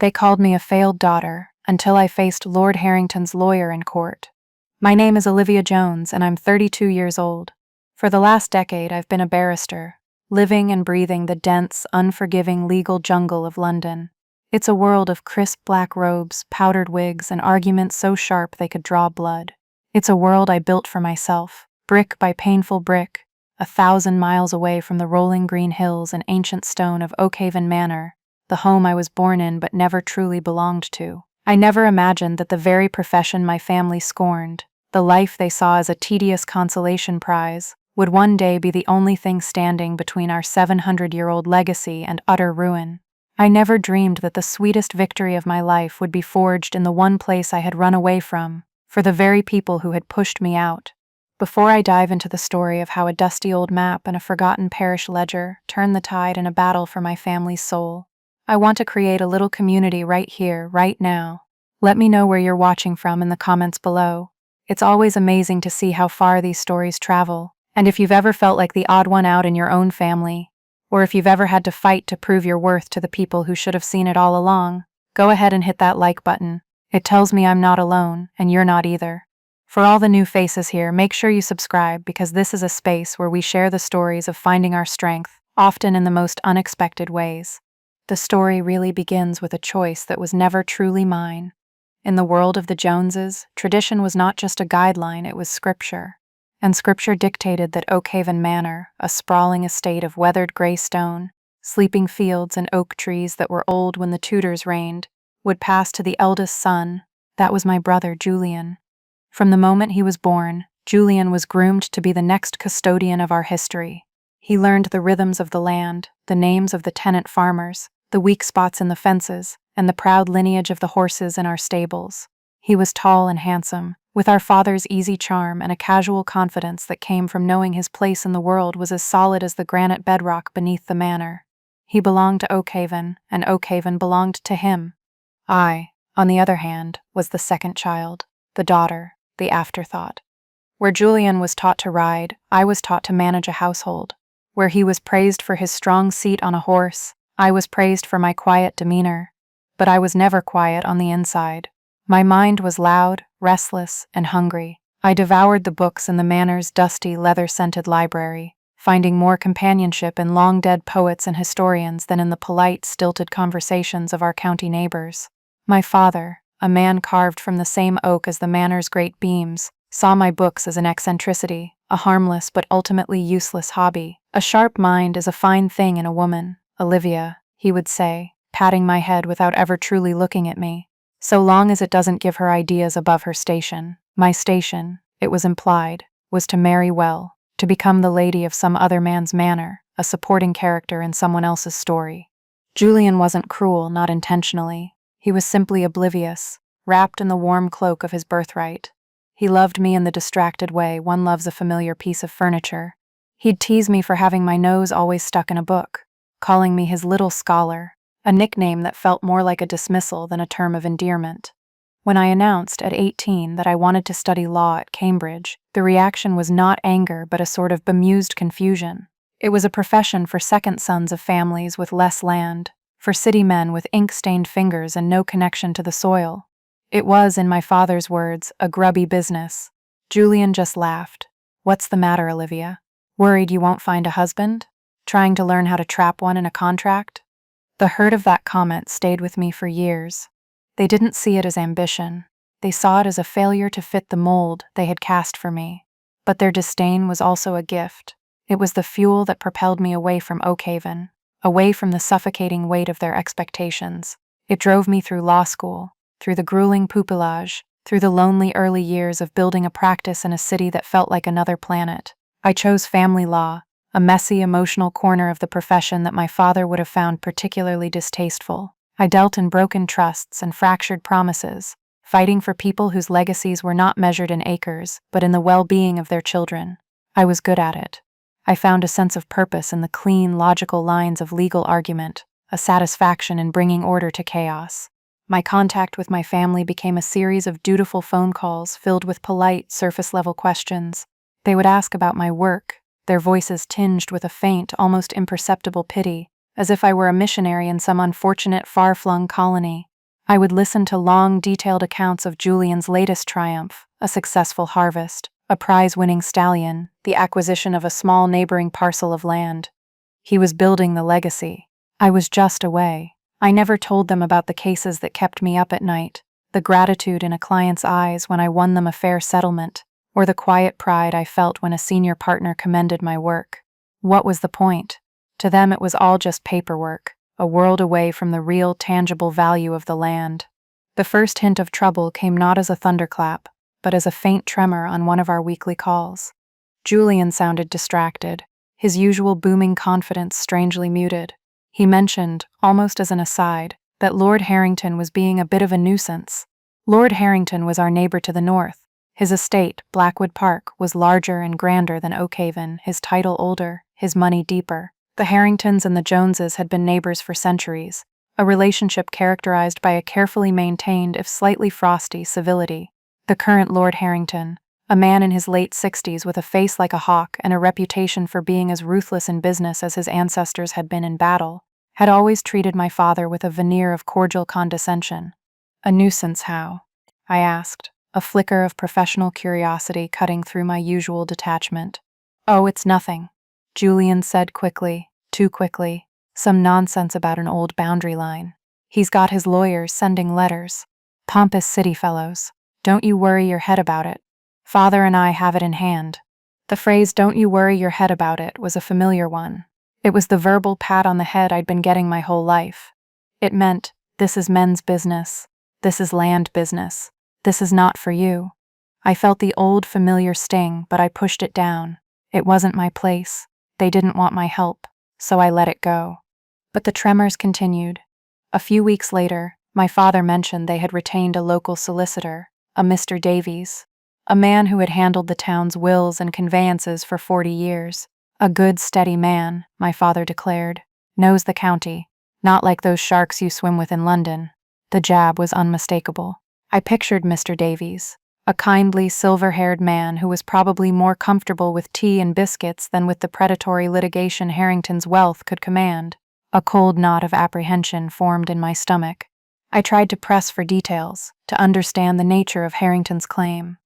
They called me a failed daughter until I faced Lord Harrington's lawyer in court. My name is Olivia Jones, and I'm 32 years old. For the last decade, I've been a barrister, living and breathing the dense, unforgiving legal jungle of London. It's a world of crisp black robes, powdered wigs, and arguments so sharp they could draw blood. It's a world I built for myself, brick by painful brick, 1,000 miles away from the rolling green hills and ancient stone of Oakhaven Manor, the home I was born in but never truly belonged to. I never imagined that the very profession my family scorned, the life they saw as a tedious consolation prize, would one day be the only thing standing between our 700-year-old legacy and utter ruin. I never dreamed that the sweetest victory of my life would be forged in the one place I had run away from, for the very people who had pushed me out. Before I dive into the story of how a dusty old map and a forgotten parish ledger turned the tide in a battle for my family's soul, I want to create a little community right here, right now. Let me know where you're watching from in the comments below. It's always amazing to see how far these stories travel, and if you've ever felt like the odd one out in your own family, or if you've ever had to fight to prove your worth to the people who should have seen it all along, go ahead and hit that like button. It tells me I'm not alone, and you're not either. For all the new faces here, make sure you subscribe, because this is a space where we share the stories of finding our strength, often in the most unexpected ways. The story really begins with a choice that was never truly mine. In the world of the Joneses, tradition was not just a guideline, it was scripture. And scripture dictated that Oakhaven Manor, a sprawling estate of weathered gray stone, sleeping fields and oak trees that were old when the Tudors reigned, would pass to the eldest son. That was my brother, Julian. From the moment he was born, Julian was groomed to be the next custodian of our history. He learned the rhythms of the land, the names of the tenant farmers, the weak spots in the fences, and the proud lineage of the horses in our stables. He was tall and handsome, with our father's easy charm and a casual confidence that came from knowing his place in the world was as solid as the granite bedrock beneath the manor. He belonged to Oakhaven, and Oakhaven belonged to him. I, on the other hand, was the second child, the daughter, the afterthought. Where Julian was taught to ride, I was taught to manage a household. Where he was praised for his strong seat on a horse, I was praised for my quiet demeanor. But I was never quiet on the inside. My mind was loud, restless, and hungry. I devoured the books in the manor's dusty, leather-scented library, finding more companionship in long-dead poets and historians than in the polite, stilted conversations of our county neighbors. My father, a man carved from the same oak as the manor's great beams, saw my books as an eccentricity, a harmless but ultimately useless hobby. A sharp mind is a fine thing in a woman, Olivia, he would say, patting my head without ever truly looking at me. So long as it doesn't give her ideas above her station. My station, it was implied, was to marry well, to become the lady of some other man's manor, a supporting character in someone else's story. Julian wasn't cruel, not intentionally. He was simply oblivious, wrapped in the warm cloak of his birthright. He loved me in the distracted way one loves a familiar piece of furniture. He'd tease me for having my nose always stuck in a book, calling me his little scholar, a nickname that felt more like a dismissal than a term of endearment. When I announced at 18 that I wanted to study law at Cambridge, the reaction was not anger but a sort of bemused confusion. It was a profession for second sons of families with less land, for city men with ink-stained fingers and no connection to the soil. It was, in my father's words, a grubby business. Julian just laughed. "What's the matter, Olivia? Worried you won't find a husband? Trying to learn how to trap one in a contract?" The hurt of that comment stayed with me for years. They didn't see it as ambition. They saw it as a failure to fit the mold they had cast for me. But their disdain was also a gift. It was the fuel that propelled me away from Oakhaven, away from the suffocating weight of their expectations. It drove me through law school, through the grueling pupillage, through the lonely early years of building a practice in a city that felt like another planet. I chose family law, a messy, emotional corner of the profession that my father would have found particularly distasteful. I dealt in broken trusts and fractured promises, fighting for people whose legacies were not measured in acres, but in the well-being of their children. I was good at it. I found a sense of purpose in the clean, logical lines of legal argument, a satisfaction in bringing order to chaos. My contact with my family became a series of dutiful phone calls filled with polite, surface-level questions. They would ask about my work, their voices tinged with a faint, almost imperceptible pity, as if I were a missionary in some unfortunate, far-flung colony. I would listen to long, detailed accounts of Julian's latest triumph, a successful harvest, a prize-winning stallion, the acquisition of a small neighboring parcel of land. He was building the legacy. I was just away. I never told them about the cases that kept me up at night, the gratitude in a client's eyes when I won them a fair settlement, or the quiet pride I felt when a senior partner commended my work. What was the point? To them it was all just paperwork, a world away from the real, tangible value of the land. The first hint of trouble came not as a thunderclap, but as a faint tremor on one of our weekly calls. Julian sounded distracted, his usual booming confidence strangely muted. He mentioned, almost as an aside, that Lord Harrington was being a bit of a nuisance. Lord Harrington was our neighbor to the north. His estate, Blackwood Park, was larger and grander than Oakhaven, his title older, his money deeper. The Harringtons and the Joneses had been neighbors for centuries, a relationship characterized by a carefully maintained, if slightly frosty, civility. The current Lord Harrington, a man in his late 60s with a face like a hawk and a reputation for being as ruthless in business as his ancestors had been in battle, had always treated my father with a veneer of cordial condescension. A nuisance how? I asked, a flicker of professional curiosity cutting through my usual detachment. Oh, it's nothing, Julian said quickly, too quickly, some nonsense about an old boundary line. He's got his lawyers sending letters. Pompous city fellows. Don't you worry your head about it. Father and I have it in hand. The phrase "don't you worry your head about it" was a familiar one. It was the verbal pat on the head I'd been getting my whole life. It meant, this is men's business. This is land business. This is not for you. I felt the old familiar sting, but I pushed it down. It wasn't my place. They didn't want my help, so I let it go. But the tremors continued. A few weeks later, my father mentioned they had retained a local solicitor, a Mr. Davies, a man who had handled the town's wills and conveyances for 40 years. A good, steady man, my father declared. Knows the county. Not like those sharks you swim with in London. The jab was unmistakable. I pictured Mr. Davies, a kindly, silver-haired man who was probably more comfortable with tea and biscuits than with the predatory litigation Harrington's wealth could command. A cold knot of apprehension formed in my stomach. I tried to press for details, to understand the nature of Harrington's claim.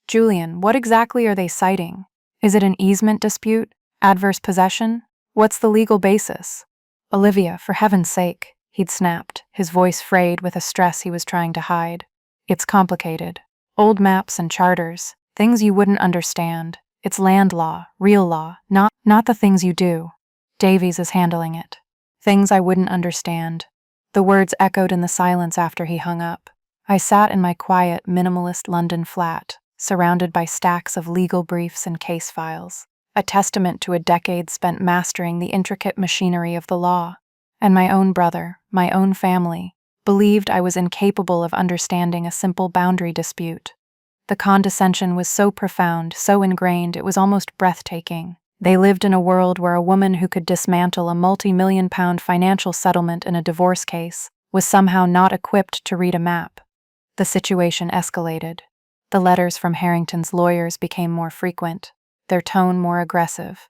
Julian, what exactly are they citing? Is it an easement dispute? Adverse possession? What's the legal basis? Olivia, for heaven's sake, he'd snapped, his voice frayed with a stress he was trying to hide. It's complicated. Old maps and charters, things you wouldn't understand. It's land law, real law, not the things you do. Davies is handling it. Things I wouldn't understand. The words echoed in the silence after he hung up. I sat in my quiet, minimalist London flat, surrounded by stacks of legal briefs and case files, a testament to a decade spent mastering the intricate machinery of the law. And my own brother, my own family, believed I was incapable of understanding a simple boundary dispute. The condescension was so profound, so ingrained, it was almost breathtaking. They lived in a world where a woman who could dismantle a multi-million-pound financial settlement in a divorce case was somehow not equipped to read a map. The situation escalated. The letters from Harrington's lawyers became more frequent, their tone more aggressive.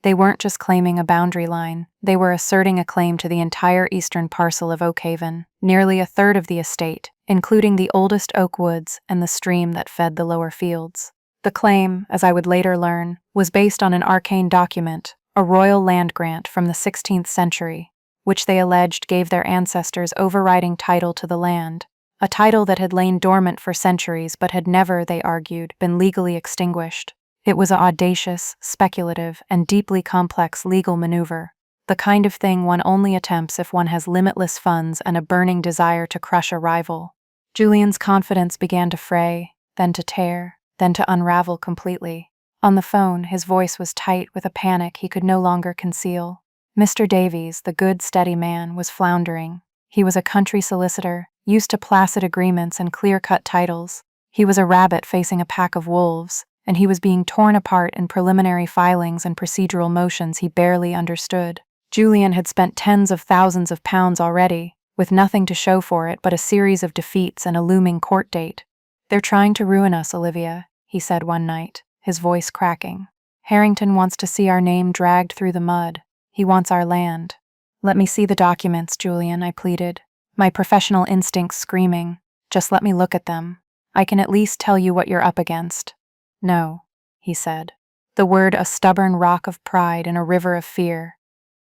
They weren't just claiming a boundary line, they were asserting a claim to the entire eastern parcel of Oakhaven, nearly a third of the estate, including the oldest oak woods and the stream that fed the lower fields. The claim, as I would later learn, was based on an arcane document, a royal land grant from the 16th century, which they alleged gave their ancestors overriding title to the land, a title that had lain dormant for centuries but had never, they argued, been legally extinguished. It was an audacious, speculative, and deeply complex legal maneuver, the kind of thing one only attempts if one has limitless funds and a burning desire to crush a rival. Julian's confidence began to fray, then to tear, then to unravel completely. On the phone, his voice was tight with a panic he could no longer conceal. Mr. Davies, the good, steady man, was floundering. He was a country solicitor, used to placid agreements and clear-cut titles. He was a rabbit facing a pack of wolves, and he was being torn apart in preliminary filings and procedural motions he barely understood. Julian had spent tens of thousands of pounds already, with nothing to show for it but a series of defeats and a looming court date. "They're trying to ruin us, Olivia," he said one night, his voice cracking. "Harrington wants to see our name dragged through the mud. He wants our land." "Let me see the documents, Julian," I pleaded. my professional instincts screaming, "Just let me look at them. I can at least tell you what you're up against." "No," he said. The word a stubborn rock of pride in a river of fear.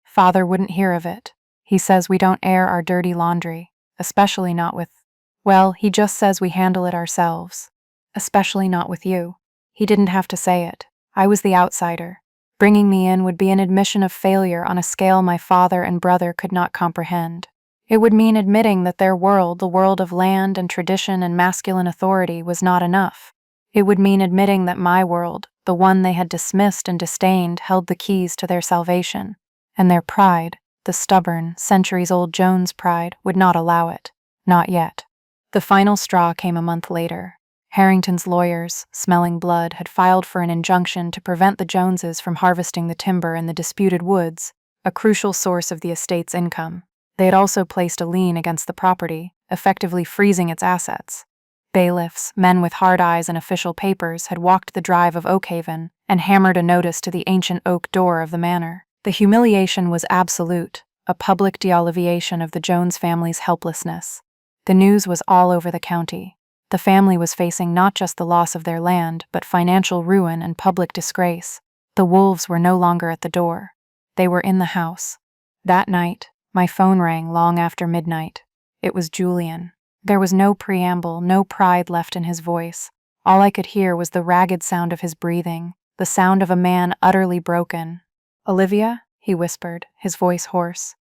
"Father wouldn't hear of it. He says we don't air our dirty laundry, especially not with— Well, he just says we handle it ourselves. Especially not with you." He didn't have to say it. I was the outsider. Bringing me in would be an admission of failure on a scale my father and brother could not comprehend. It would mean admitting that their world, the world of land and tradition and masculine authority, was not enough. It would mean admitting that my world, the one they had dismissed and disdained, held the keys to their salvation. And their pride, the stubborn, centuries-old Jones pride, would not allow it. Not yet. The final straw came a month later. Harrington's lawyers, smelling blood, had filed for an injunction to prevent the Joneses from harvesting the timber in the disputed woods, a crucial source of the estate's income. They had also placed a lien against the property, effectively freezing its assets. Bailiffs, men with hard eyes and official papers, had walked the drive of Oakhaven and hammered a notice to the ancient oak door of the manor. The humiliation was absolute, a public de-alleviation of the Jones family's helplessness. The news was all over the county. The family was facing not just the loss of their land, but financial ruin and public disgrace. The wolves were no longer at the door. They were in the house. That night, my phone rang long after midnight. It was Julian. There was no preamble, no pride left in his voice. All I could hear was the ragged sound of his breathing, the sound of a man utterly broken. "Olivia," he whispered, his voice hoarse.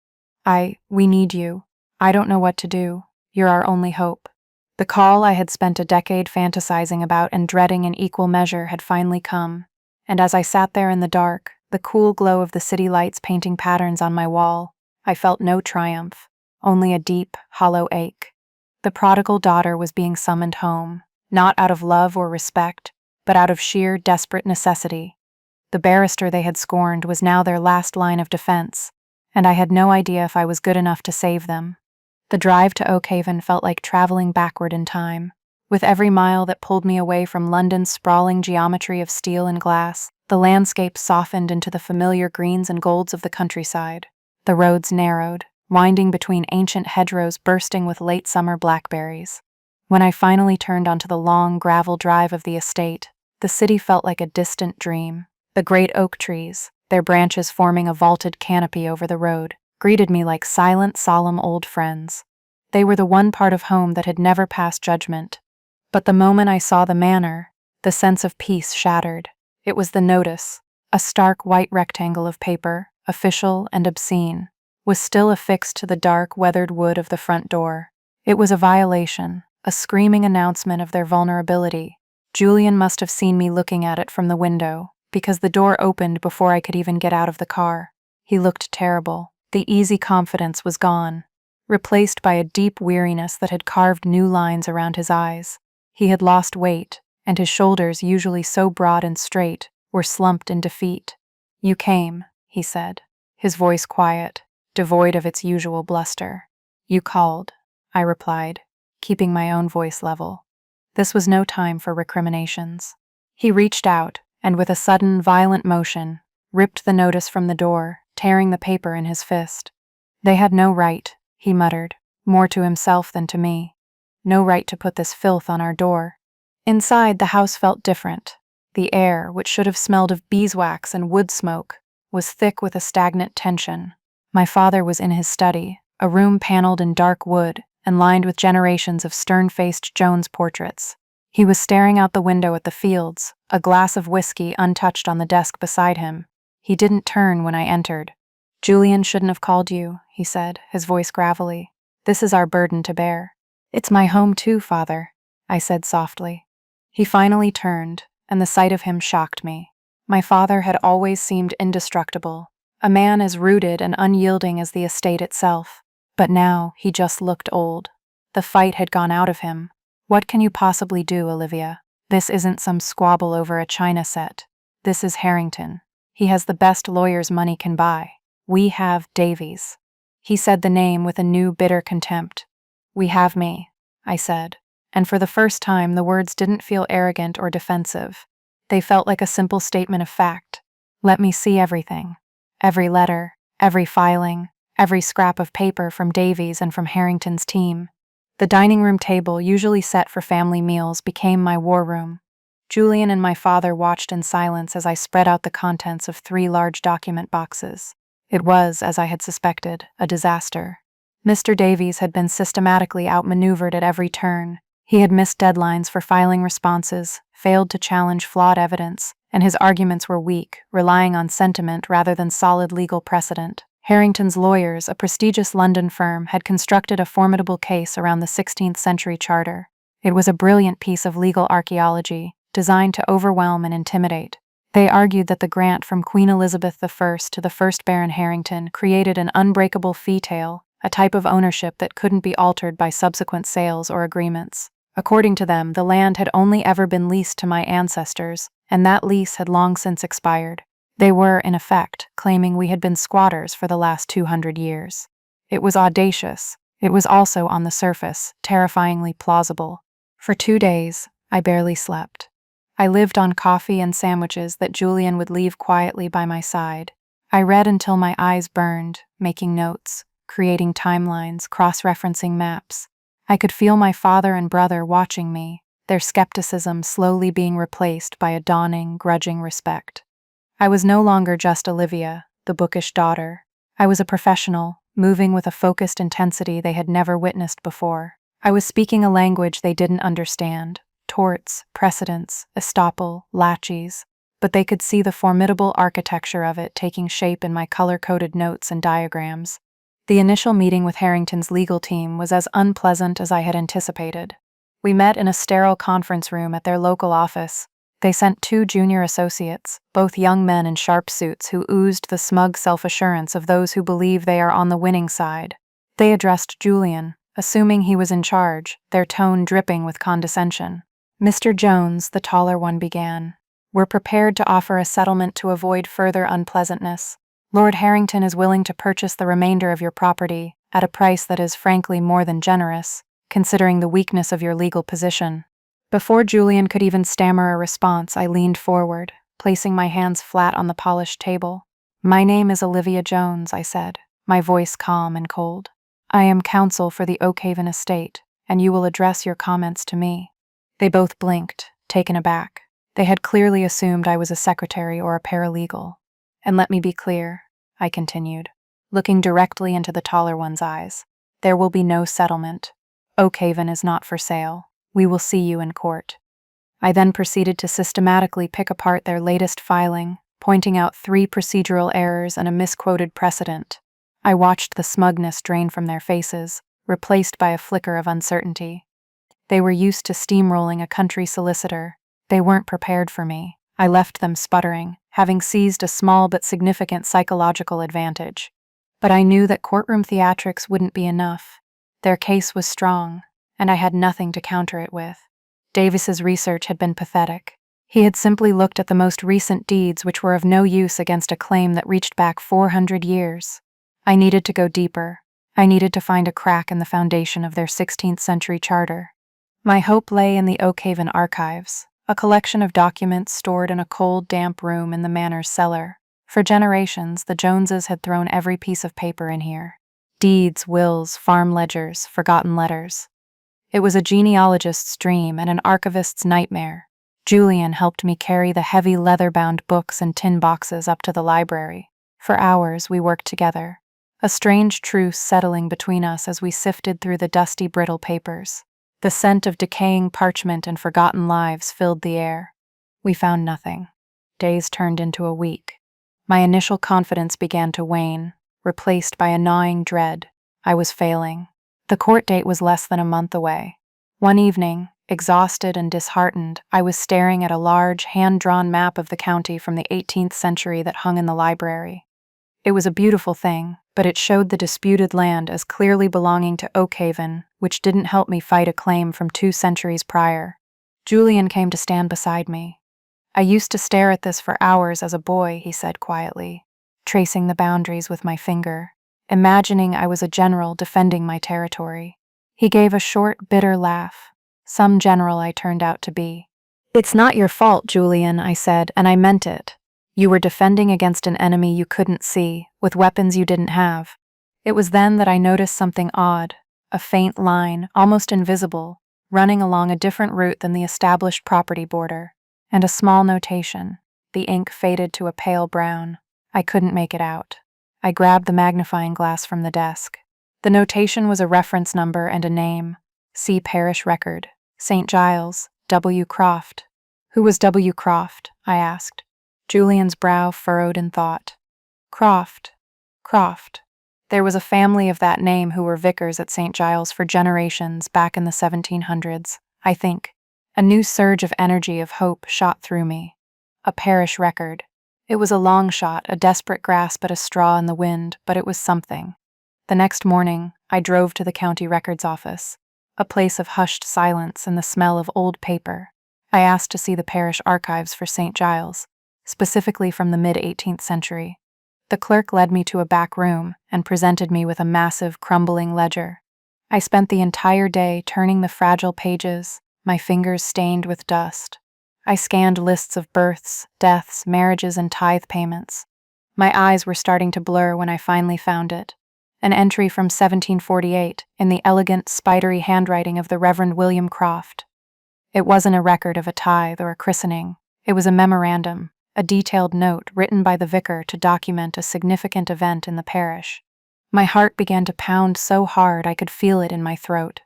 We need you. I don't know what to do. You're our only hope." The call I had spent a decade fantasizing about and dreading in equal measure had finally come, and as I sat there in the dark, the cool glow of the city lights painting patterns on my wall, I felt no triumph, only a deep, hollow ache. The prodigal daughter was being summoned home, not out of love or respect, but out of sheer, desperate necessity. The barrister they had scorned was now their last line of defense, and I had no idea if I was good enough to save them. The drive to Oakhaven felt like traveling backward in time. With every mile that pulled me away from London's sprawling geometry of steel and glass, the landscape softened into the familiar greens and golds of the countryside. The roads narrowed, winding between ancient hedgerows bursting with late summer blackberries. When I finally turned onto the long gravel drive of the estate, the city felt like a distant dream. The great oak trees, their branches forming a vaulted canopy over the road, greeted me like silent, solemn old friends. They were the one part of home that had never passed judgment. But the moment I saw the manor, the sense of peace shattered. It was the notice, a stark white rectangle of paper, official and obscene, was still affixed to the dark, weathered wood of the front door. It was a violation, a screaming announcement of their vulnerability. Julian must have seen me looking at it from the window, because the door opened before I could even get out of the car. He looked terrible. The easy confidence was gone, replaced by a deep weariness that had carved new lines around his eyes. He had lost weight, and his shoulders, usually so broad and straight, were slumped in defeat. "You came," he said, his voice quiet, devoid of its usual bluster. "You called," I replied, keeping my own voice level. This was no time for recriminations. He reached out, and with a sudden, violent motion, ripped the notice from the door, tearing the paper in his fist. "They had no right," he muttered, more to himself than to me. "No right to put this filth on our door." Inside, the house felt different. The air, which should have smelled of beeswax and wood smoke, was thick with a stagnant tension. My father was in his study, a room paneled in dark wood and lined with generations of stern-faced Jones portraits. He was staring out the window at the fields, a glass of whiskey untouched on the desk beside him. He didn't turn when I entered. "Julian shouldn't have called you," he said, his voice gravelly. "This is our burden to bear." "It's my home too, Father," I said softly. He finally turned, and the sight of him shocked me. My father had always seemed indestructible, a man as rooted and unyielding as the estate itself. But now he just looked old. The fight had gone out of him. "What can you possibly do, Olivia? This isn't some squabble over a china set. This is Harrington. He has the best lawyers money can buy. We have Davies." He said the name with a new bitter contempt. "We have me," I said, and for the first time the words didn't feel arrogant or defensive. They felt like a simple statement of fact. "Let me see everything. Every letter, every filing, every scrap of paper from Davies and from Harrington's team. The dining room table, usually set for family meals, became my war room. Julian and my father watched in silence as I spread out the contents of 3 large document boxes. It was, as I had suspected, a disaster. Mr. Davies had been systematically outmaneuvered at every turn. He had missed deadlines for filing responses, failed to challenge flawed evidence, and his arguments were weak, relying on sentiment rather than solid legal precedent. Harrington's lawyers, a prestigious London firm, had constructed a formidable case around the 16th century charter. It was a brilliant piece of legal archaeology, designed to overwhelm and intimidate. They argued that the grant from Queen Elizabeth I to the first Baron Harrington created an unbreakable fee-tail, a type of ownership that couldn't be altered by subsequent sales or agreements. According to them, the land had only ever been leased to my ancestors, and that lease had long since expired. They were, in effect, claiming we had been squatters for the last 200 years. It was audacious. It was also, on the surface, terrifyingly plausible. For 2 days, I barely slept. I lived on coffee and sandwiches that Julian would leave quietly by my side. I read until my eyes burned, making notes, creating timelines, cross-referencing maps. I could feel my father and brother watching me, their skepticism slowly being replaced by a dawning, grudging respect. I was no longer just Olivia, the bookish daughter. I was a professional, moving with a focused intensity they had never witnessed before. I was speaking a language they didn't understand: torts, precedents, estoppel, laches, but they could see the formidable architecture of it taking shape in my color-coded notes and diagrams. The initial meeting with Harrington's legal team was as unpleasant as I had anticipated. We met in a sterile conference room at their local office. They sent 2 junior associates, both young men in sharp suits who oozed the smug self-assurance of those who believe they are on the winning side. They addressed Julian, assuming he was in charge, their tone dripping with condescension. "Mr. Jones," the taller one began, "we're prepared to offer a settlement to avoid further unpleasantness. Lord Harrington is willing to purchase the remainder of your property at a price that is frankly more than generous, considering the weakness of your legal position." Before Julian could even stammer a response, I leaned forward, placing my hands flat on the polished table. "My name is Olivia Jones," I said, my voice calm and cold. "I am counsel for the Oakhaven estate, and you will address your comments to me." They both blinked, taken aback. They had clearly assumed I was a secretary or a paralegal. "And let me be clear," I continued, looking directly into the taller one's eyes. "There will be no settlement. Oakhaven is not for sale. We will see you in court." I then proceeded to systematically pick apart their latest filing, pointing out 3 procedural errors and a misquoted precedent. I watched the smugness drain from their faces, replaced by a flicker of uncertainty. They were used to steamrolling a country solicitor. They weren't prepared for me. I left them sputtering, having seized a small but significant psychological advantage. But I knew that courtroom theatrics wouldn't be enough. Their case was strong, and I had nothing to counter it with. Davis's research had been pathetic. He had simply looked at the most recent deeds which were of no use against a claim that reached back 400 years. I needed to go deeper. I needed to find a crack in the foundation of their 16th century charter. My hope lay in the Oakhaven archives, a collection of documents stored in a cold, damp room in the manor's cellar. For generations, the Joneses had thrown every piece of paper in here: deeds, wills, farm ledgers, forgotten letters. It was a genealogist's dream and an archivist's nightmare. Julian helped me carry the heavy leather-bound books and tin boxes up to the library. For hours, we worked together, a strange truce settling between us as we sifted through the dusty, brittle papers. The scent of decaying parchment and forgotten lives filled the air. We found nothing. Days turned into a week. My initial confidence began to wane, replaced by a gnawing dread. I was failing. The court date was less than a month away. One evening, exhausted and disheartened, I was staring at a large, hand-drawn map of the county from the 18th century that hung in the library. It was a beautiful thing, but it showed the disputed land as clearly belonging to Oakhaven, which didn't help me fight a claim from 2 centuries prior. Julian came to stand beside me. "I used to stare at this for hours as a boy," he said quietly, tracing the boundaries with my finger, imagining I was a general defending my territory. He gave a short, bitter laugh. Some general I turned out to be. "It's not your fault, Julian," I said, and I meant it. "You were defending against an enemy you couldn't see, with weapons you didn't have. It was then that I noticed something odd, a faint line, almost invisible, running along a different route than the established property border, and a small notation. The ink faded to a pale brown. I couldn't make it out. I grabbed the magnifying glass from the desk. The notation was a reference number and a name. See Parish Record. St. Giles, W. Croft. Who was W. Croft? I asked. Julian's brow furrowed in thought. Croft. There was a family of that name who were vicars at St. Giles for generations back in the 1700s, I think. A new surge of energy, of hope, shot through me. A parish record. It was a long shot, a desperate grasp at a straw in the wind, but it was something. The next morning, I drove to the county records office, a place of hushed silence and the smell of old paper. I asked to see the parish archives for St. Giles, specifically from the mid-18th century. The clerk led me to a back room and presented me with a massive, crumbling ledger. I spent the entire day turning the fragile pages, my fingers stained with dust. I scanned lists of births, deaths, marriages, and tithe payments. My eyes were starting to blur when I finally found it. An entry from 1748 in the elegant, spidery handwriting of the Reverend William Croft. It wasn't a record of a tithe or a christening. It was a memorandum, a detailed note written by the vicar to document a significant event in the parish. My heart began to pound so hard I could feel it in my throat.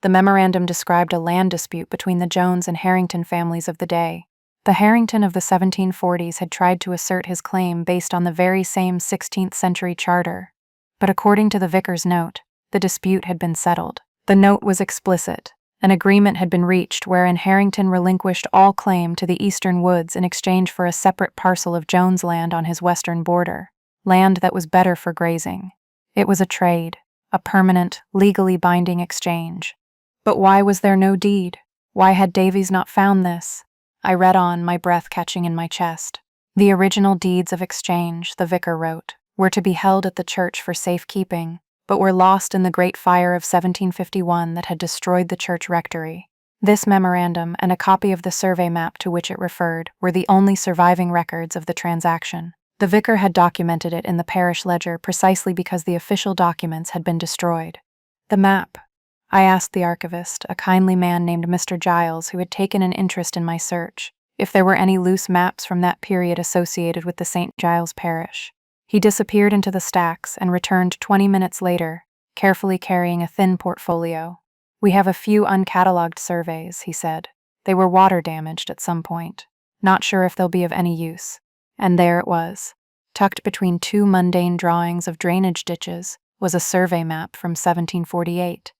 The memorandum described a land dispute between the Jones and Harrington families of the day. The Harrington of the 1740s had tried to assert his claim based on the very same 16th century charter. But according to the vicar's note, the dispute had been settled. The note was explicit. An agreement had been reached wherein Harrington relinquished all claim to the eastern woods in exchange for a separate parcel of Jones land on his western border, land that was better for grazing. It was a trade, a permanent, legally binding exchange. But why was there no deed? Why had Davies not found this? I read on, my breath catching in my chest. The original deeds of exchange, the vicar wrote, were to be held at the church for safekeeping, but were lost in the Great Fire of 1751 that had destroyed the church rectory. This memorandum and a copy of the survey map to which it referred were the only surviving records of the transaction. The vicar had documented it in the parish ledger precisely because the official documents had been destroyed. The map. I asked the archivist, a kindly man named Mr. Giles who had taken an interest in my search, if there were any loose maps from that period associated with the St. Giles parish. He disappeared into the stacks and returned 20 minutes later, carefully carrying a thin portfolio. We have a few uncatalogued surveys, he said. They were water damaged at some point. Not sure if they'll be of any use. And there it was. Tucked between two mundane drawings of drainage ditches was a survey map from 1748.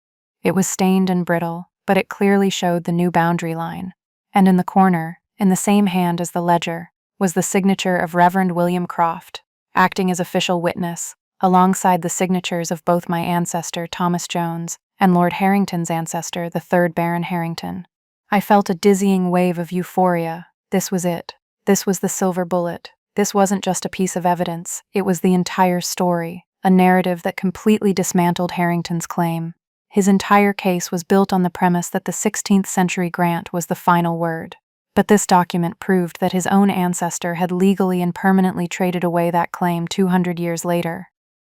It was stained and brittle, but it clearly showed the new boundary line. And in the corner, in the same hand as the ledger, was the signature of Reverend William Croft, acting as official witness, alongside the signatures of both my ancestor, Thomas Jones, and Lord Harrington's ancestor, the 3rd Baron Harrington. I felt a dizzying wave of euphoria. This was it. This was the silver bullet. This wasn't just a piece of evidence. It was the entire story, a narrative that completely dismantled Harrington's claim. His entire case was built on the premise that the 16th century grant was the final word. But this document proved that his own ancestor had legally and permanently traded away that claim 200 years later.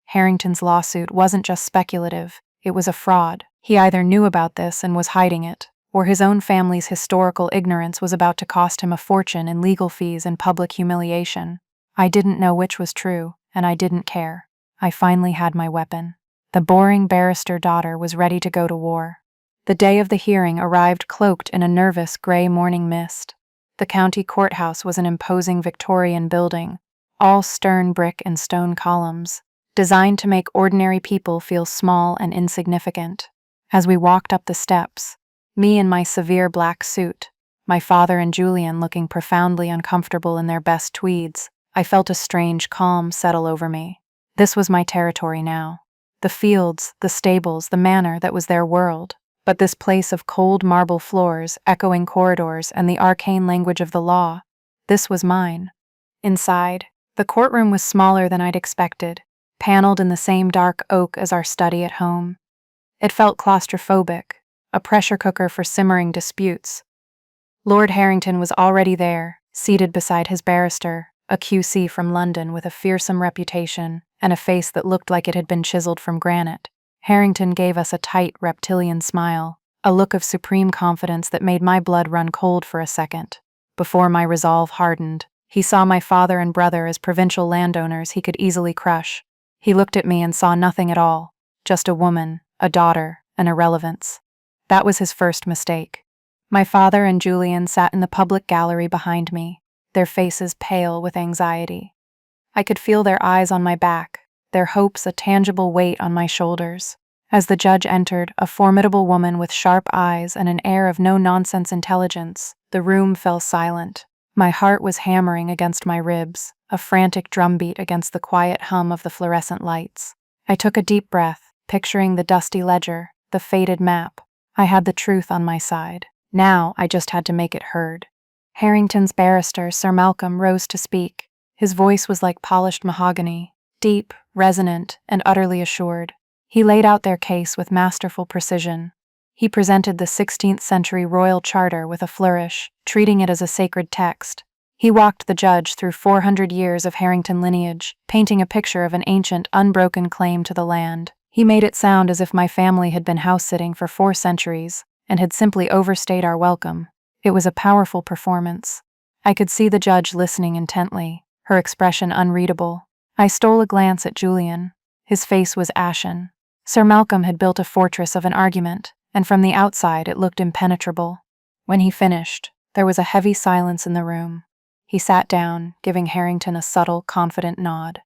Harrington's lawsuit wasn't just speculative, it was a fraud. He either knew about this and was hiding it, or his own family's historical ignorance was about to cost him a fortune in legal fees and public humiliation. I didn't know which was true, and I didn't care. I finally had my weapon. The boring barrister daughter was ready to go to war. The day of the hearing arrived cloaked in a nervous gray morning mist. The county courthouse was an imposing Victorian building, all stern brick and stone columns, designed to make ordinary people feel small and insignificant. As we walked up the steps, me in my severe black suit, my father and Julian looking profoundly uncomfortable in their best tweeds, I felt a strange calm settle over me. This was my territory now. The fields, the stables, the manor that was their world. But this place of cold marble floors, echoing corridors, and the arcane language of the law, this was mine. Inside, the courtroom was smaller than I'd expected, paneled in the same dark oak as our study at home. It felt claustrophobic, a pressure cooker for simmering disputes. Lord Harrington was already there, seated beside his barrister, a QC from London with a fearsome reputation and a face that looked like it had been chiseled from granite. Harrington gave us a tight, reptilian smile, a look of supreme confidence that made my blood run cold for a second. Before my resolve hardened, he saw my father and brother as provincial landowners he could easily crush. He looked at me and saw nothing at all, just a woman, a daughter, an irrelevance. That was his first mistake. My father and Julian sat in the public gallery behind me, their faces pale with anxiety. I could feel their eyes on my back, their hopes a tangible weight on my shoulders. As the judge entered, a formidable woman with sharp eyes and an air of no-nonsense intelligence, the room fell silent. My heart was hammering against my ribs, a frantic drumbeat against the quiet hum of the fluorescent lights. I took a deep breath, picturing the dusty ledger, the faded map. I had the truth on my side. Now I just had to make it heard. Harrington's barrister, Sir Malcolm, rose to speak. His voice was like polished mahogany, deep, resonant, and utterly assured. He laid out their case with masterful precision. He presented the 16th century royal charter with a flourish, treating it as a sacred text. He walked the judge through 400 years of Harrington lineage, painting a picture of an ancient, unbroken claim to the land. He made it sound as if my family had been house-sitting for 4 centuries and had simply overstayed our welcome. It was a powerful performance. I could see the judge listening intently, her expression unreadable. I stole a glance at Julian. His face was ashen. Sir Malcolm had built a fortress of an argument, and from the outside it looked impenetrable. When he finished, there was a heavy silence in the room. He sat down, giving Harrington a subtle, confident nod.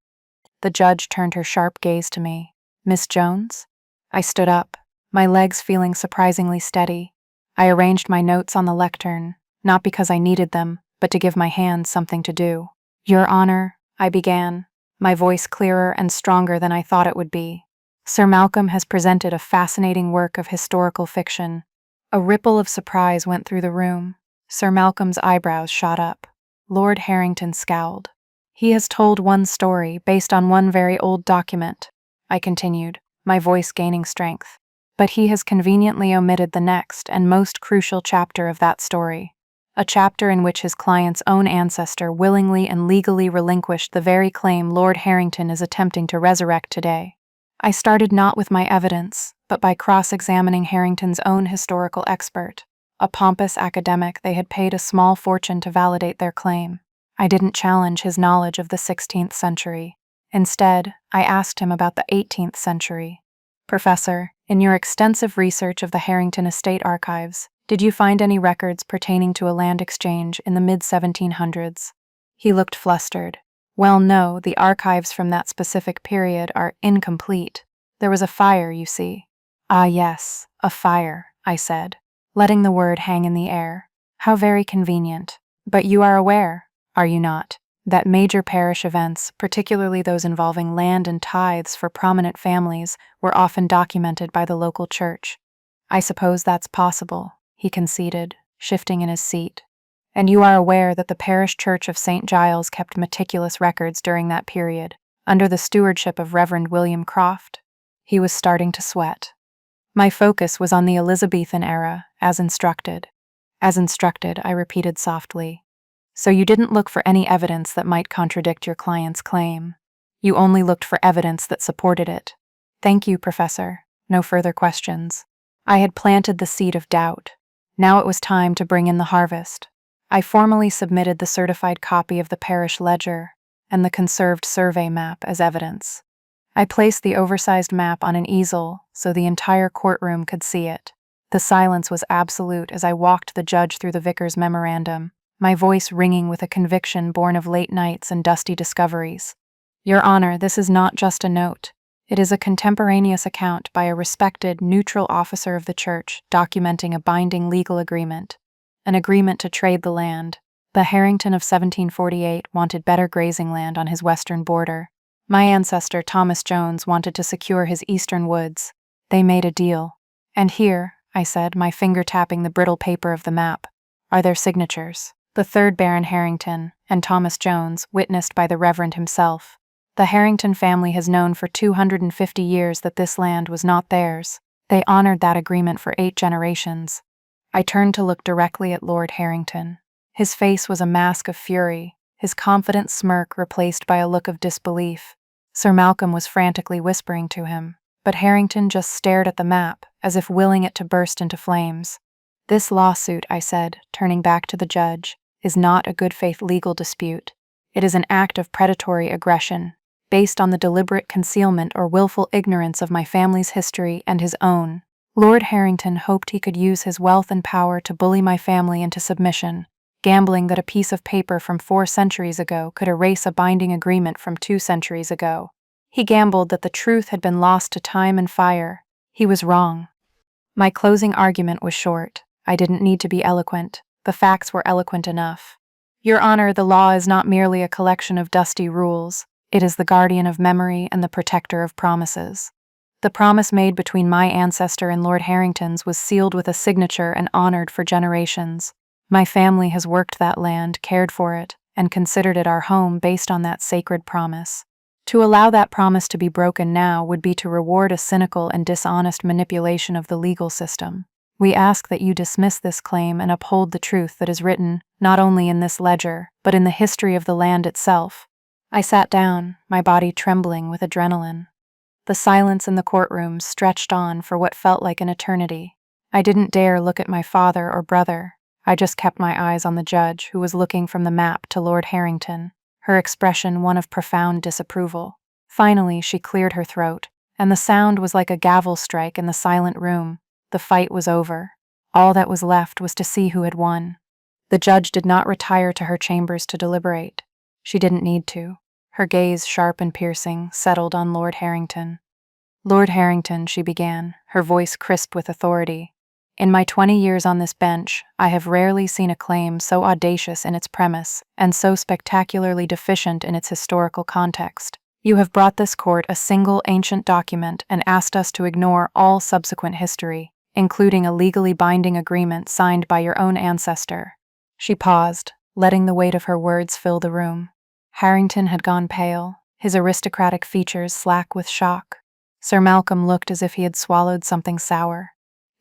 The judge turned her sharp gaze to me. "Miss Jones?" I stood up, my legs feeling surprisingly steady. I arranged my notes on the lectern, not because I needed them, but to give my hands something to do. "Your Honor," I began, my voice clearer and stronger than I thought it would be. "Sir Malcolm has presented a fascinating work of historical fiction." A ripple of surprise went through the room. Sir Malcolm's eyebrows shot up. Lord Harrington scowled. "He has told one story based on one very old document," I continued, my voice gaining strength. "But he has conveniently omitted the next and most crucial chapter of that story. A chapter in which his client's own ancestor willingly and legally relinquished the very claim Lord Harrington is attempting to resurrect today." I started not with my evidence, but by cross-examining Harrington's own historical expert, a pompous academic they had paid a small fortune to validate their claim. I didn't challenge his knowledge of the 16th century. Instead, I asked him about the 18th century. "Professor, in your extensive research of the Harrington estate archives, did you find any records pertaining to a land exchange in the mid-1700s? He looked flustered. "Well, no, the archives from that specific period are incomplete. There was a fire, you see." "Ah, yes, a fire," I said, letting the word hang in the air. "How very convenient. But you are aware, are you not, that major parish events, particularly those involving land and tithes for prominent families, were often documented by the local church?" "I suppose that's possible," he conceded, shifting in his seat. "And you are aware that the parish church of St. Giles kept meticulous records during that period, under the stewardship of Reverend William Croft?" He was starting to sweat. My focus was on the Elizabethan era, as instructed. "As instructed," I repeated softly. "So you didn't look for any evidence that might contradict your client's claim. You only looked for evidence that supported it." "Thank you, Professor. No further questions." I had planted the seed of doubt. Now it was time to bring in the harvest. I formally submitted the certified copy of the parish ledger and the conserved survey map as evidence. I placed the oversized map on an easel so the entire courtroom could see it. The silence was absolute as I walked the judge through the vicar's memorandum, my voice ringing with a conviction born of late nights and dusty discoveries. "Your Honor, this is not just a note. It is a contemporaneous account by a respected, neutral officer of the church documenting a binding legal agreement. An agreement to trade the land. The Harrington of 1748 wanted better grazing land on his western border. My ancestor, Thomas Jones, wanted to secure his eastern woods. They made a deal. And here," I said, my finger tapping the brittle paper of the map, "are their signatures. The 3rd Baron Harrington and Thomas Jones, witnessed by the Reverend himself. The Harrington family has known for 250 years that this land was not theirs. They honored that agreement for 8 generations." I turned to look directly at Lord Harrington. His face was a mask of fury, his confident smirk replaced by a look of disbelief. Sir Malcolm was frantically whispering to him, but Harrington just stared at the map, as if willing it to burst into flames. "This lawsuit," I said, turning back to the judge, "is not a good-faith legal dispute. It is an act of predatory aggression, based on the deliberate concealment or willful ignorance of my family's history and his own. Lord Harrington hoped he could use his wealth and power to bully my family into submission, gambling that a piece of paper from 4 centuries ago could erase a binding agreement from 2 centuries ago. He gambled that the truth had been lost to time and fire. He was wrong." My closing argument was short. I didn't need to be eloquent. The facts were eloquent enough. "Your Honor, the law is not merely a collection of dusty rules. It is the guardian of memory and the protector of promises. The promise made between my ancestor and Lord Harrington's was sealed with a signature and honored for generations. My family has worked that land, cared for it, and considered it our home based on that sacred promise. To allow that promise to be broken now would be to reward a cynical and dishonest manipulation of the legal system. We ask that you dismiss this claim and uphold the truth that is written not only in this ledger, but in the history of the land itself." I sat down, my body trembling with adrenaline. The silence in the courtroom stretched on for what felt like an eternity. I didn't dare look at my father or brother. I just kept my eyes on the judge, who was looking from the map to Lord Harrington, her expression one of profound disapproval. Finally, she cleared her throat, and the sound was like a gavel strike in the silent room. The fight was over. All that was left was to see who had won. The judge did not retire to her chambers to deliberate. She didn't need to. Her gaze, sharp and piercing, settled on Lord Harrington. "Lord Harrington," she began, her voice crisp with authority. "In my 20 years on this bench, I have rarely seen a claim so audacious in its premise and so spectacularly deficient in its historical context. You have brought this court a single ancient document and asked us to ignore all subsequent history, including a legally binding agreement signed by your own ancestor." She paused, letting the weight of her words fill the room. Harrington had gone pale, his aristocratic features slack with shock. Sir Malcolm looked as if he had swallowed something sour.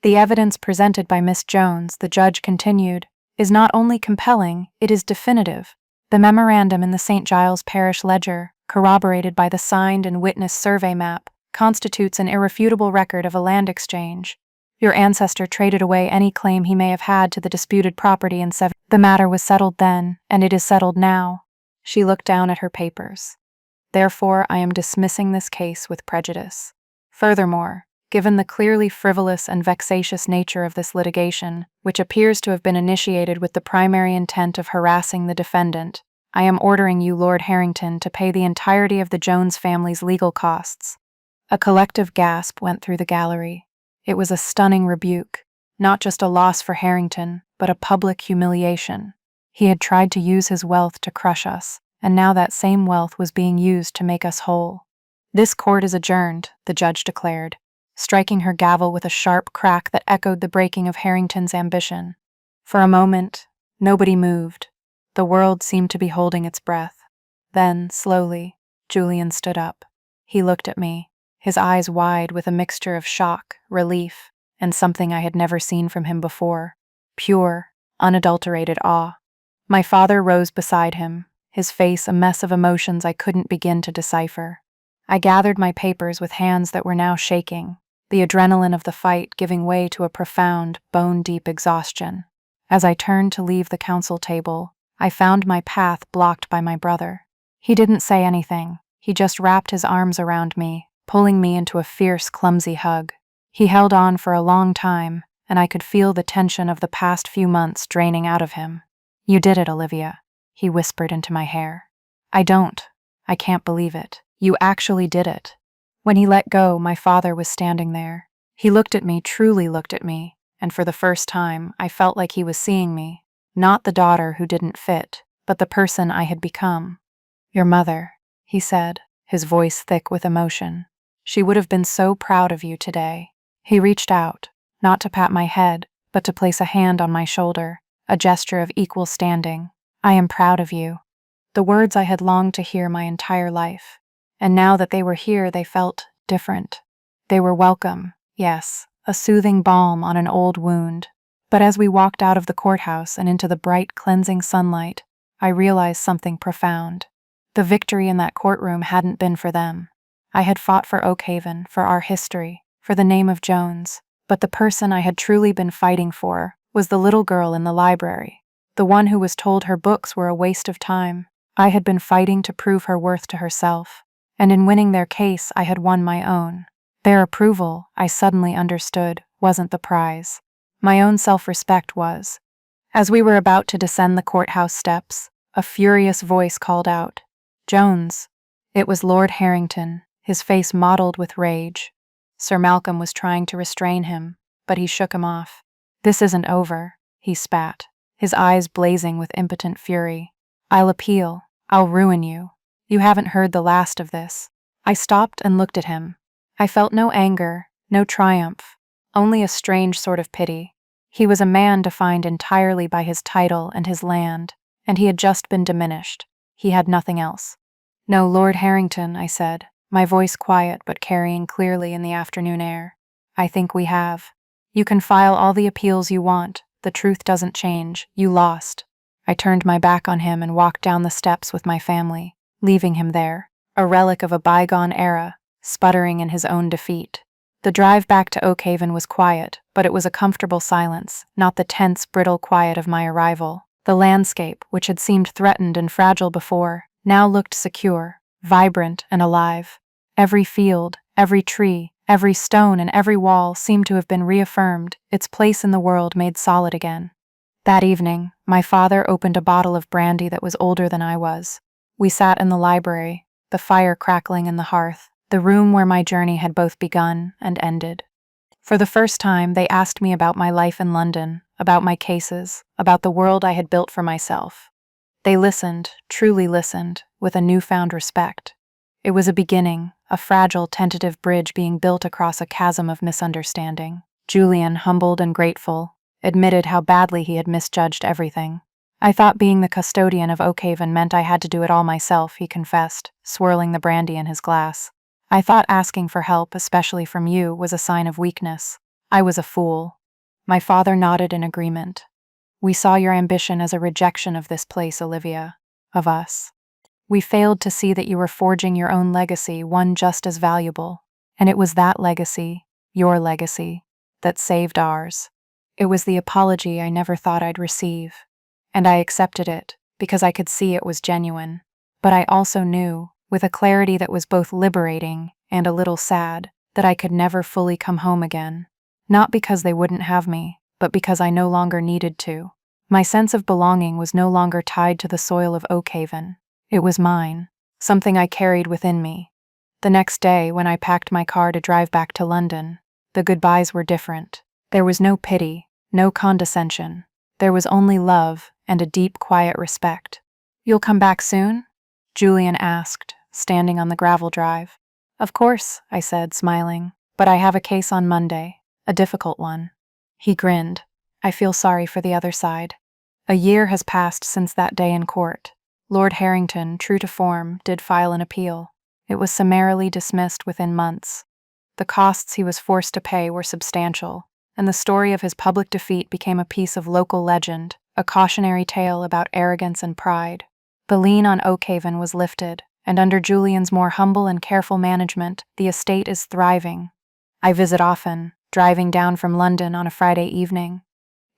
"The evidence presented by Miss Jones," the judge continued, "is not only compelling, it is definitive. The memorandum in the St. Giles Parish Ledger, corroborated by the signed and witnessed survey map, constitutes an irrefutable record of a land exchange. Your ancestor traded away any claim he may have had to the disputed property in The matter was settled then, and it is settled now." She looked down at her papers. "Therefore, I am dismissing this case with prejudice. Furthermore, given the clearly frivolous and vexatious nature of this litigation, which appears to have been initiated with the primary intent of harassing the defendant, I am ordering you, Lord Harrington, to pay the entirety of the Jones family's legal costs." A collective gasp went through the gallery. It was a stunning rebuke, not just a loss for Harrington, but a public humiliation. He had tried to use his wealth to crush us, and now that same wealth was being used to make us whole. "This court is adjourned," the judge declared, striking her gavel with a sharp crack that echoed the breaking of Harrington's ambition. For a moment, nobody moved. The world seemed to be holding its breath. Then, slowly, Julian stood up. He looked at me, his eyes wide with a mixture of shock, relief, and something I had never seen from him before: pure, unadulterated awe. My father rose beside him, his face a mess of emotions I couldn't begin to decipher. I gathered my papers with hands that were now shaking, the adrenaline of the fight giving way to a profound, bone-deep exhaustion. As I turned to leave the council table, I found my path blocked by my brother. He didn't say anything. He just wrapped his arms around me, pulling me into a fierce, clumsy hug. He held on for a long time, and I could feel the tension of the past few months draining out of him. "You did it, Olivia," he whispered into my hair. I can't believe it. You actually did it." When he let go, my father was standing there. He looked at me, truly looked at me, and for the first time, I felt like he was seeing me. Not the daughter who didn't fit, but the person I had become. "Your mother," he said, his voice thick with emotion. "She would have been so proud of you today." He reached out, not to pat my head, but to place a hand on my shoulder, a gesture of equal standing. "I am proud of you." The words I had longed to hear my entire life. And now that they were here, they felt different. They were welcome, yes, a soothing balm on an old wound. But as we walked out of the courthouse and into the bright, cleansing sunlight, I realized something profound. The victory in that courtroom hadn't been for them. I had fought for Oakhaven, for our history, for the name of Jones, but the person I had truly been fighting for was the little girl in the library, the one who was told her books were a waste of time. I had been fighting to prove her worth to herself, and in winning their case I had won my own. Their approval, I suddenly understood, wasn't the prize. My own self-respect was. As we were about to descend the courthouse steps, a furious voice called out, "Jones!" It was Lord Harrington, his face mottled with rage. Sir Malcolm was trying to restrain him, but he shook him off. "This isn't over," he spat, his eyes blazing with impotent fury. "I'll appeal. I'll ruin you. You haven't heard the last of this." I stopped and looked at him. I felt no anger, no triumph, only a strange sort of pity. He was a man defined entirely by his title and his land, and he had just been diminished. He had nothing else. "No, Lord Harrington," I said, my voice quiet but carrying clearly in the afternoon air. "I think we have. You can file all the appeals you want. The truth doesn't change. You lost." I turned my back on him and walked down the steps with my family, leaving him there, a relic of a bygone era, sputtering in his own defeat. The drive back to Oakhaven was quiet, but it was a comfortable silence, not the tense, brittle quiet of my arrival. The landscape, which had seemed threatened and fragile before, now looked secure, vibrant and alive. Every field, every tree, every stone and every wall seemed to have been reaffirmed, its place in the world made solid again. That evening, my father opened a bottle of brandy that was older than I was. We sat in the library, the fire crackling in the hearth, the room where my journey had both begun and ended. For the first time, they asked me about my life in London, about my cases, about the world I had built for myself. They listened, truly listened, with a newfound respect. It was a beginning, a fragile, tentative bridge being built across a chasm of misunderstanding. Julian, humbled and grateful, admitted how badly he had misjudged everything. "I thought being the custodian of Oakhaven meant I had to do it all myself," he confessed, swirling the brandy in his glass. "I thought asking for help, especially from you, was a sign of weakness. I was a fool." My father nodded in agreement. "We saw your ambition as a rejection of this place, Olivia, of us. We failed to see that you were forging your own legacy, one just as valuable. And it was that legacy, your legacy, that saved ours. It was the apology I never thought I'd receive. And I accepted it, because I could see it was genuine. But I also knew, with a clarity that was both liberating and a little sad, that I could never fully come home again. Not because they wouldn't have me, but because I no longer needed to. My sense of belonging was no longer tied to the soil of Oakhaven. It was mine, something I carried within me. The next day, when I packed my car to drive back to London, the goodbyes were different. There was no pity, no condescension. There was only love and a deep, quiet respect. "You'll come back soon?" Julian asked, standing on the gravel drive. "Of course," I said, smiling, "but I have a case on Monday, a difficult one." He grinned. "I feel sorry for the other side." A year has passed since that day in court. Lord Harrington, true to form, did file an appeal. It was summarily dismissed within months. The costs he was forced to pay were substantial, and the story of his public defeat became a piece of local legend, a cautionary tale about arrogance and pride. The lien on Oakhaven was lifted, and under Julian's more humble and careful management, the estate is thriving. I visit often, driving down from London on a Friday evening.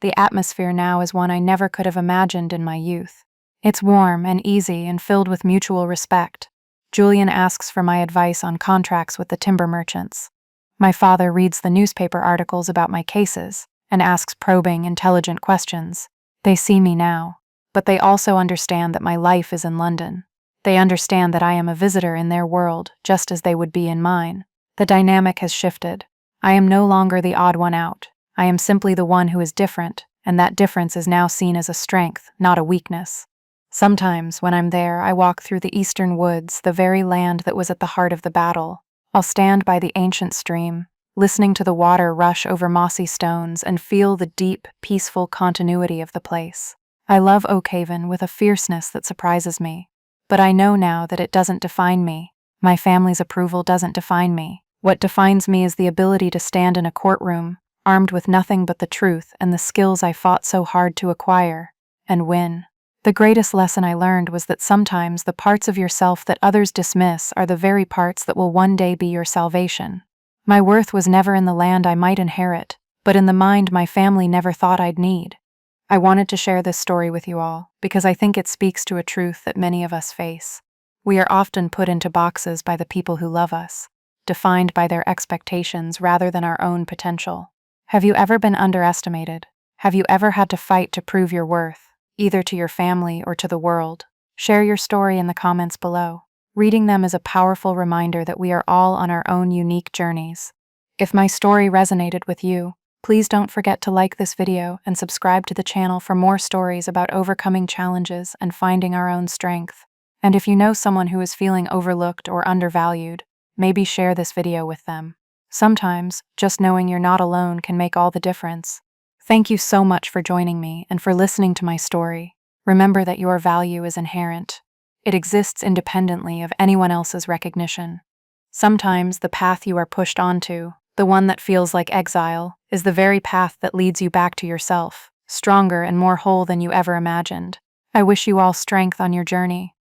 The atmosphere now is one I never could have imagined in my youth. It's warm and easy and filled with mutual respect. Julian asks for my advice on contracts with the timber merchants. My father reads the newspaper articles about my cases and asks probing, intelligent questions. They see me now, but they also understand that my life is in London. They understand that I am a visitor in their world, just as they would be in mine. The dynamic has shifted. I am no longer the odd one out. I am simply the one who is different, and that difference is now seen as a strength, not a weakness. Sometimes, when I'm there, I walk through the eastern woods, the very land that was at the heart of the battle. I'll stand by the ancient stream, listening to the water rush over mossy stones and feel the deep, peaceful continuity of the place. I love Oakhaven with a fierceness that surprises me. But I know now that it doesn't define me. My family's approval doesn't define me. What defines me is the ability to stand in a courtroom, armed with nothing but the truth and the skills I fought so hard to acquire, and win. The greatest lesson I learned was that sometimes the parts of yourself that others dismiss are the very parts that will one day be your salvation. My worth was never in the land I might inherit, but in the mind my family never thought I'd need. I wanted to share this story with you all because I think it speaks to a truth that many of us face. We are often put into boxes by the people who love us, defined by their expectations rather than our own potential. Have you ever been underestimated? Have you ever had to fight to prove your worth, either to your family or to the world? Share your story in the comments below. Reading them is a powerful reminder that we are all on our own unique journeys. If my story resonated with you, please don't forget to like this video and subscribe to the channel for more stories about overcoming challenges and finding our own strength. And if you know someone who is feeling overlooked or undervalued, maybe share this video with them. Sometimes, just knowing you're not alone can make all the difference. Thank you so much for joining me and for listening to my story. Remember that your value is inherent. It exists independently of anyone else's recognition. Sometimes the path you are pushed onto, the one that feels like exile, is the very path that leads you back to yourself, stronger and more whole than you ever imagined. I wish you all strength on your journey.